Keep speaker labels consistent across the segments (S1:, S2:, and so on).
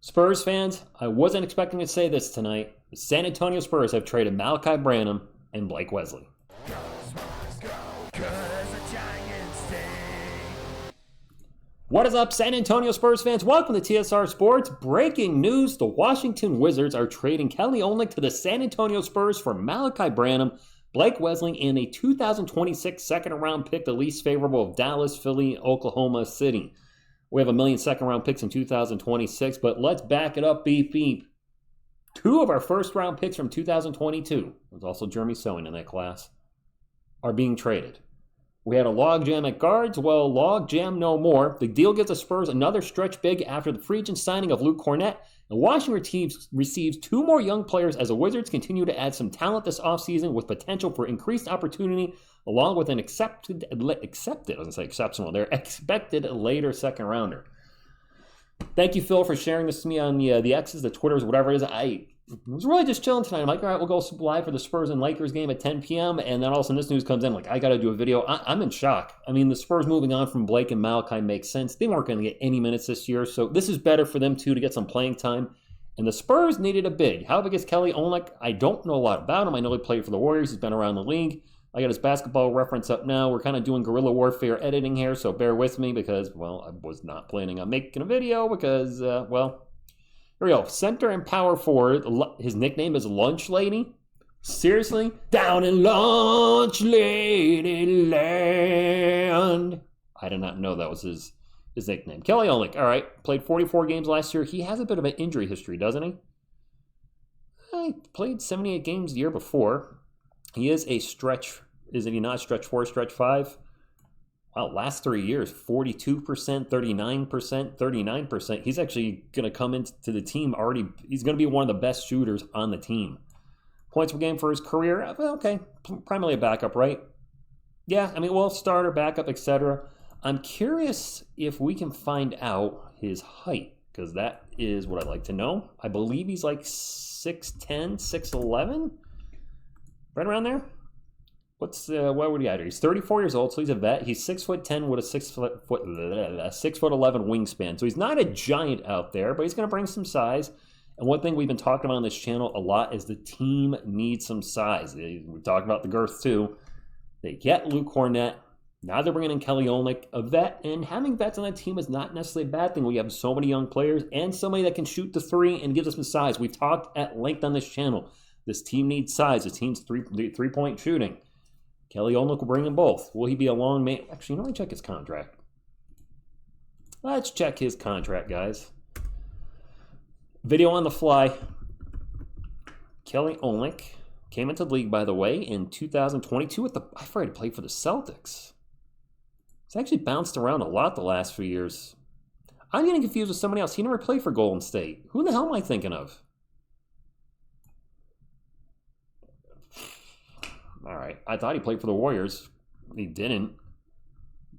S1: Spurs fans, I wasn't expecting to say this tonight. The San Antonio Spurs have traded Malaki, Branham, and Blake Wesley. What is up, San Antonio Spurs fans? Welcome to TSR Sports. Breaking news, the Washington Wizards are trading Kelly Olynyk to the San Antonio Spurs for Malaki Branham, Blake Wesley, and a 2026 second-round pick, the least favorable of Dallas, Philly, Oklahoma City. We have a million second-round picks in 2026, but let's back it up, beep, beep. Two of our first-round picks from 2022, there's also Jeremy Sowing in that class, are being traded. We had a logjam at guards. Well, logjam no more. The deal gives the Spurs another stretch big after the free agent signing of Luke Kornet. And Washington receives two more young players as the Wizards continue to add some talent this offseason with potential for increased opportunity, along with an expected later second rounder. Thank you, Phil, for sharing this to me on the X's, the Twitters, whatever it is. I was really just chilling tonight. I'm like, all right, we'll go live for the Spurs and Lakers game at 10 p.m. And then all of a sudden this news comes in. Like, I got to do a video. I'm in shock. I mean, the Spurs moving on from Blake and Malaki makes sense. They weren't going to get any minutes this year. So this is better for them, too, to get some playing time. And the Spurs needed a big. How big is Kelly Olynyk? I don't know a lot about him. I know he played for the Warriors. He's been around the league. I got his basketball reference up now. We're kind of doing guerrilla warfare editing here, so bear with me because, well, I was not planning on making a video because, here we go. Center and power forward. His nickname is Lunch Lady. Seriously? Down in Lunch Lady Land. I did not know that was his nickname. Kelly Olynyk, all right. Played 44 games last year. He has a bit of an injury history, doesn't he? He played 78 games the year before. He is a stretch. Isn't he not? Stretch 4, stretch 5? Wow, last 3 years, 42%, 39%, 39%. He's actually going to come into the team already. He's going to be one of the best shooters on the team. Points per game for his career, okay, primarily a backup, right? Yeah, I mean, well, starter, backup, etc. I'm curious if we can find out his height, because that is what I'd like to know. I believe he's like 6'10", 6'11", right around there. What would he at? He's 34 years old, so he's a vet. He's 6'10" with a 6'11" wingspan. So he's not a giant out there, but he's going to bring some size. And one thing we've been talking about on this channel a lot is the team needs some size. We talked about the girth too. They get Luke Kornet. Now they're bringing in Kelly Olynyk, a vet, and having vets on that team is not necessarily a bad thing. We have so many young players and somebody that can shoot the three and gives us some size. We've talked at length on this channel. This team needs size. This team's three-point shooting. Kelly Olynyk will bring them both. Will he be a long man? Actually, let me check his contract. Let's check his contract, guys. Video on the fly. Kelly Olynyk came into the league, by the way, in 2022 I forgot to play for the Celtics. He's actually bounced around a lot the last few years. I'm getting confused with somebody else. He never played for Golden State. Who the hell am I thinking of? All right. I thought he played for the Warriors. He didn't.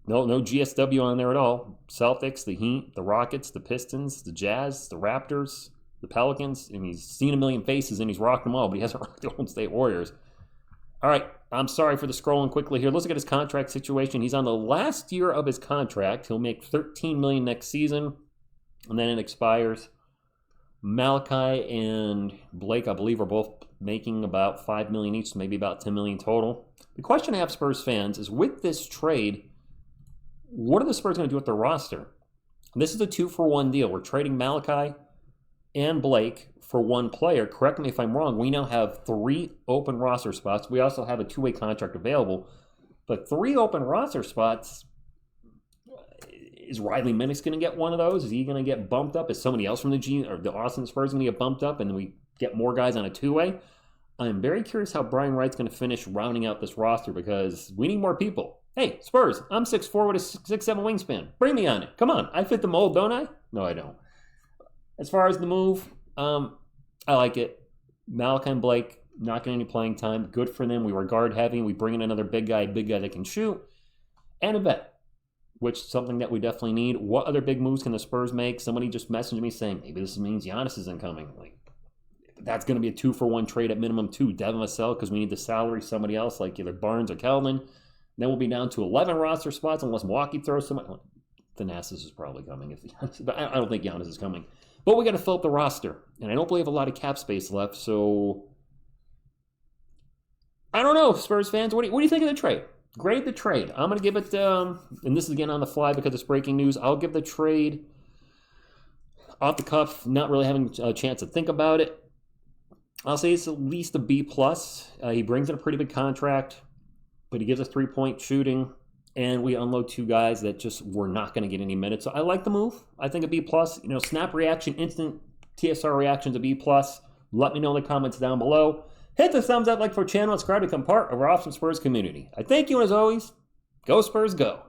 S1: No GSW on there at all. Celtics, the Heat, the Rockets, the Pistons, the Jazz, the Raptors, the Pelicans. And he's seen a million faces and he's rocked them all, but he hasn't rocked the Golden State Warriors. All right. I'm sorry for the scrolling quickly here. Let's look at his contract situation. He's on the last year of his contract. He'll make $13 million next season, and then it expires. Malaki and Blake, I believe, are both making about $5 million each, so maybe about $10 million total. The question I have, Spurs fans, is with this trade, what are the Spurs going to do with their roster? This is a 2-for-1 deal. We're trading Malaki and Blake for one player. Correct me if I'm wrong. We now have 3 open roster spots. We also have a 2-way contract available. But 3 open roster spots, is Riley Minnick's going to get one of those? Is he going to get bumped up? Is somebody else from the Austin Spurs going to get bumped up and we get more guys on a 2-way? I'm very curious how Brian Wright's going to finish rounding out this roster because we need more people. Hey, Spurs, I'm 6'4" with a 6'7" wingspan. Bring me on it. Come on. I fit the mold, don't I? No, I don't. As far as the move, I like it. Malaki and Blake not getting any playing time. Good for them. We were guard heavy. We bring in another big guy that can shoot, and a vet, which is something that we definitely need. What other big moves can the Spurs make? Somebody just messaged me saying, maybe this means Giannis isn't coming. Like, that's going to be a 2-for-1 trade at minimum too. Devin Vassell, because we need to salary somebody else like either Barnes or Kelvin. Then we'll be down to 11 roster spots unless Milwaukee throws somebody. Thanasis is probably coming. But I don't think Giannis is coming. But we got to fill up the roster. And I don't believe a lot of cap space left. So, I don't know, Spurs fans. What do you think of the trade? Grade the trade. I'm going to give it, and this is again on the fly because it's breaking news. I'll give the trade off the cuff, not really having a chance to think about it. I'll say it's at least a B+. He brings in a pretty big contract, but he gives us 3-point shooting, and we unload 2 guys that just were not going to get any minutes. So I like the move. I think a B+. Snap reaction, instant TSR reaction's a B+. Let me know in the comments down below. Hit the thumbs up, like for our channel, subscribe to become part of our awesome Spurs community. I thank you, and as always, go Spurs, go.